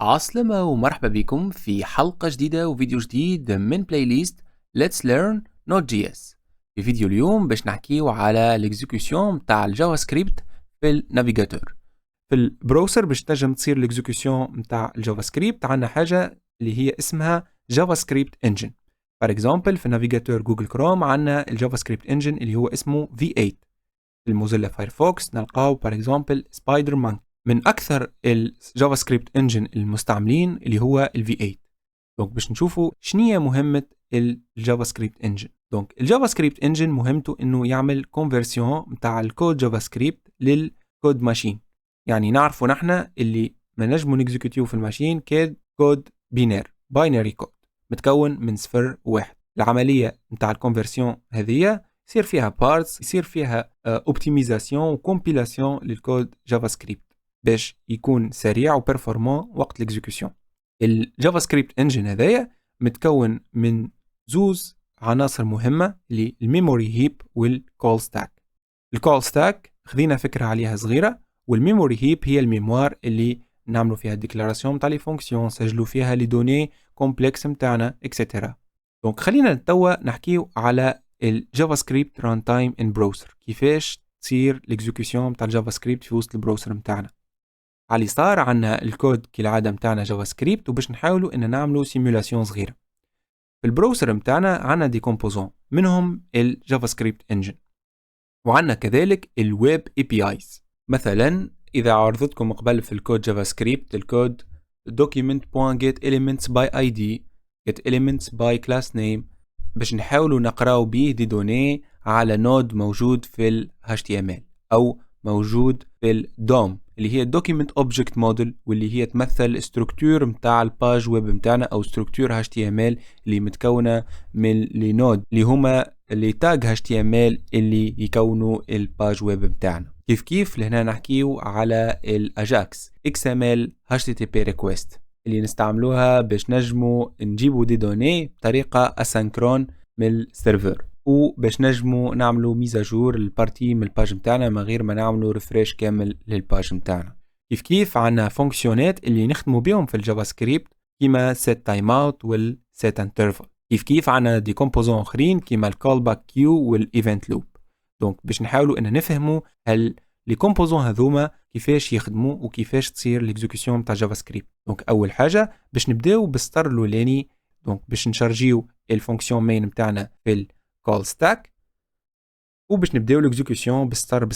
عسلامة ومرحبا بكم في حلقة جديدة وفيديو جديد من بلاي ليست Let's Learn Node.js. في فيديو اليوم باش نحكيو على الاكزيكيوشن متاع الجافا سكريبت في النافيجاتور. في البراوزر باش تنجم تصير الاكزيكيوشن متاع الجافا سكريبت عندنا حاجة اللي هي اسمها جافا سكريبت انجن. فور اكزامبل في النافيجاتور جوجل كروم عندنا الجافا سكريبت انجن اللي هو اسمه V8. في الموزيلا فايرفوكس نلقاو فور اكزامبل سبايدر مانك. من اكثر الجافا سكريبت انجن المستعملين اللي هو ال V8. دونك باش نشوفوا شنية مهمة الجافا سكريبت انجن. دونك الجافا سكريبت انجن مهمته انه يعمل كونفرسيون متاع الكود جافا سكريبت للكود ماشين. يعني نعرفوا نحن اللي ما نجموا نكزيكوتيو في الماشين كود باينري كود متكون من صفر وواحد. العملية متاع الكونفرسيون هذه يصير فيها بارتس، يصير فيها اوبتيميزاسيون وكومبيلاسيون للكود جافا سكريبت باش يكون سريع وبرفورمون وقت الاكزيكيوشن. الجافا سكريبت انجن هذايا متكون من زوز عناصر مهمة اللي الميموري هيب والكول ستاك. الكول ستاك خذينا فكرة عليها صغيرة، والميموري هيب هي الميموار اللي نعملوا فيها الديكلاراسيون متاع لي فونكسيون، سجلوا فيها لي دوني كومبلكس متاعنا اكسيتيرا. دونك خلينا توا نحكيو على الجافا سكريبت ران تايم ان براوزر، كيفاش تصير الاكزيكيوشن متاع الجافا سكريبت في وسط البراوزر متاعنا. على اليسار عندنا الكود كالعاده متاعنا جافا سكريبت، وباش نحاولوا ان نعملوا سيمولاسيون صغيره. في البراوزر متاعنا عندنا دي كومبوزون منهم الجافا سكريبت انجن، وعندنا كذلك الويب اي بي ايز. مثلا اذا عرضتكم قبل في الكود جافا سكريبت الكود document.getElementsById getElementsByClassName باش نحاولوا نقراو بيه دي دوني على نود موجود في ال HTML او موجود في الدوم اللي هي Document Object Model، واللي هي تمثل ستركتور متاع الباج ويب متاعنا او ستركتور HTML اللي متكونه من لي نود اللي هما اللي تاج HTML اللي يكونوا الباج ويب متاعنا. كيف لهنا نحكيو على الاجاكس XML HTTP request اللي نستعملوها باش نجمو نجيبوا دي دوني بطريقة اسynchron من السيرفر، وباش نجمو نعملو ميزاجور للبارتي من الباج متاعنا من غير ما نعملو ريفريش كامل للباج متاعنا. كيف عنا فونكسيونات اللي نخدمو بيهم في الجافا سكريبت كيما set timeout وال set interval. كيف عنا دي كومبوزون اخرين كيما الكول باك كيو والايفنت لوب. دونك باش نحاولوا ان نفهموا هل لي كومبوزون هذوما كيفاش يخدموا وكيفاش تصير الاكزيكيوشن تاع جافا سكريبت. دونك اول حاجه باش نبداو بالسطر الاولاني، دونك باش نشارجيو الفونكسيون مين نتاعنا في الكول ستاك، وباش نبداو الاكزيكيوشن بسطر.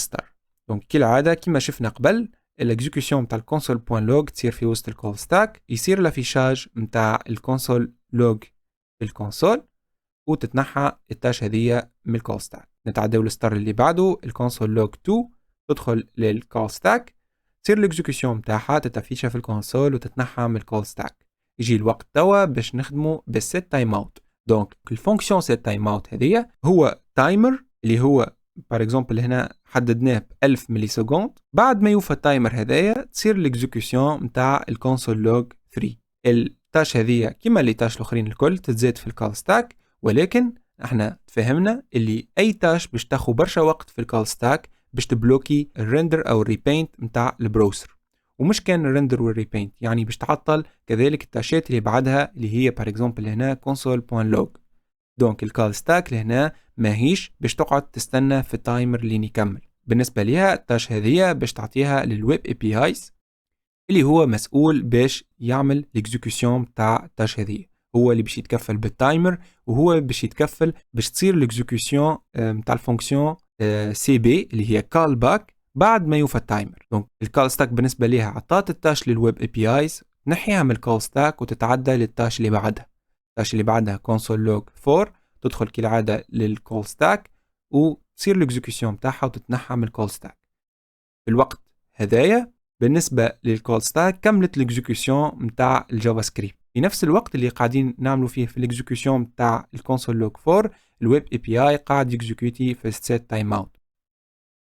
دونك كالعاده كيما شفنا قبل الاكزيكيوشن تاع الكونسول بوين لوج تصير في وسط الكول ستاك، يصير لافيشاج نتاع الكونسول لوج في الكونسول وتتنحى التاش هذية من الكول ستاك. نتعداو للسطر اللي بعده الكونسول لوج 2 تدخل للكول ستاك، تصير الاكزيكيوشن متاعها تتفيشها في الكونسول وتتنحى من الكول ستاك. يجي الوقت توا باش نخدمو بالسيت تايم اوت. دونك الفونكسيون سيت تايم اوت هذية هو تايمر اللي هو بار اكزومبل هنا حددناه ب 1000 ملي سكوند. بعد ما يوفى التايمر هذايا تصير الاكزيكيوشن متاع الكونسول لوج 3. التاش هذية كيما اللي تاش الاخرين الكل تتزاد في الكول ستاك، ولكن احنا تفهمنا اللي اي تاش باش تاخو برشا وقت في الكول ستاك باش تبلوكي الريندر او الريبينت متاع البروسر، ومش كان الريندر والريبينت يعني باش تعطل كذلك التاشات اللي بعدها اللي هي بار اكزومبل هنا console.log. دونك الكول ستاك لهنا ماهيش باش تقعد تستنى في التايمر اللي يكمل. بالنسبه ليها التاش هذه باش تعطيها للويب اي بي ايز اللي هو مسؤول باش يعمل الاكزيكيوشن تاع التاش هذه، هو اللي باش يتكفل بالتايمر وهو باش يتكفل باش تصير الاكزيكيوشن تاع الفونكسيون سي بي اللي هي كال باك بعد ما يوفى التايمر. دونك الكال ستاك بالنسبه ليها عطات التاش للويب اي بي ايز، تنحيها من الكال ستاك وتتعدى للتاش اللي بعدها. التاش اللي بعدها كونسول لوج 4 تدخل كالعاده للكول ستاك وتصير الاكزيكيوشن تاعها وتتنحى من الكول ستاك. في الوقت هذايا بالنسبه للكول ستاك كملت الاكزيكيوشن نتاع الجافا سكريبت. في نفس الوقت اللي قاعدين نعملوا فيه في الاكزيكيوشن نتاع الكونسول لوج 4 الويب اي بي اي قاعد يكزيكيوتي في السيت تايم اوت.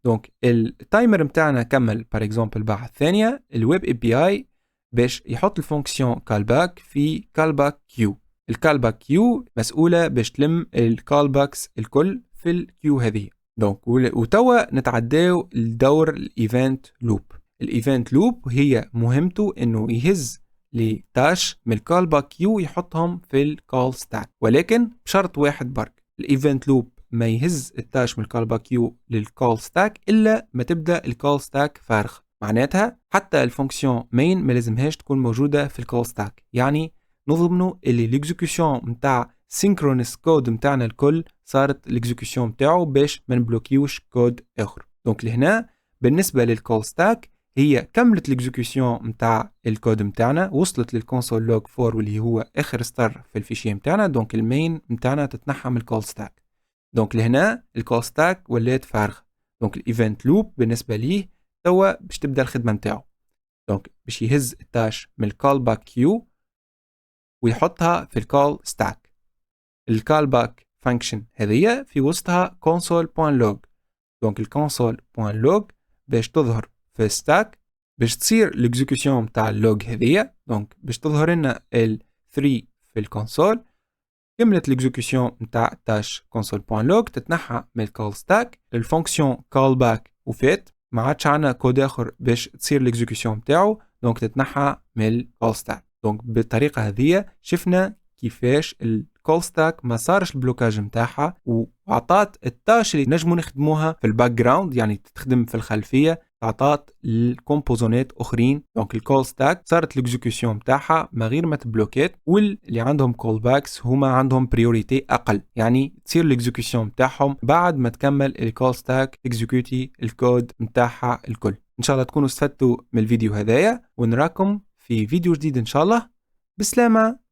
دونك التايمر نتاعنا كمل بار اكزومبل بعد الثانيه الويب اي بي اي باش يحط الفونكسيون كالباك في كالباك كيو. الكالباك كيو مسؤوله باش تلم الكالباكس الكل في الكيو هذه. دونك وتوا نتعداو لدور الايفنت لوب. الايفنت لوب هي مهمته انه يهز لتاش من الكول باك كيو يحطهم في الكول ستاك، ولكن بشرط واحد برك، الايفنت لوب ما يهز التاش من الكول باك كيو للكول ستاك الا ما تبدا الكول ستاك فارغ. معناتها حتى الفونكسيون مين ما لازمهاش تكون موجوده في الكول ستاك، يعني نضمنوا اللي ليكزيكيوشن نتاع سينكرونس كود نتاعنا الكل صارت الاكزيكيوشن نتاعو باش ما نبلوكيوش كود اخر. دونك لهنا بالنسبه للكول ستاك هي كملت الاكزيكيوشن نتاع الكود نتاعنا، وصلت للكونسول لوج 4 واللي هو اخر ستار في الفيشيه نتاعنا. دونك المين نتاعنا تتنحى من الكول ستاك. دونك لهنا الكول ستاك ولات فارغ. دونك الايفنت لوب بالنسبه ليه توا باش تبدا الخدمه نتاعو. دونك باش يهز التاش من الكول باك كيو ويحطها في الكول ستاك. الكول باك فانكشن هذه في وسطها console.log. دونك الconsole.log باش تظهر في الستاك باش تصير الاكزيكيوشن نتاع اللوج هذه. دونك باش تظهر لنا ال 3 في الكونسول. كملت الاكزيكيوشن نتاع تاش console.log تتنحى من الكول ستاك. الفونكسيون كول باك وفات، ما عادش عندنا كود اخر باش تصير الاكزيكيوشن نتاعو، دونك تتنحى من الكول ستاك. دونك بالطريقه هذه شفنا كيفاش الكول ستاك ما صارش البلوكاج نتاعها، وعطات التاش اللي نجموا نخدموها في الباك جراوند، يعني تخدم في الخلفيه، عطات الكومبوزونات اخرين. دونك الكول ستاك صارت الاكزيكيوشن نتاعها ما غير ما تبلوكيت، واللي عندهم كول باكس هما عندهم بريوريتي اقل، يعني تصير الاكزيكيوشن نتاعهم بعد ما تكمل الكول ستاك اكزيكيوتي الكود نتاعها الكل. ان شاء الله تكونوا استفدتوا من الفيديو هذايا، ونراكم في فيديو جديد ان شاء الله. بسلامة.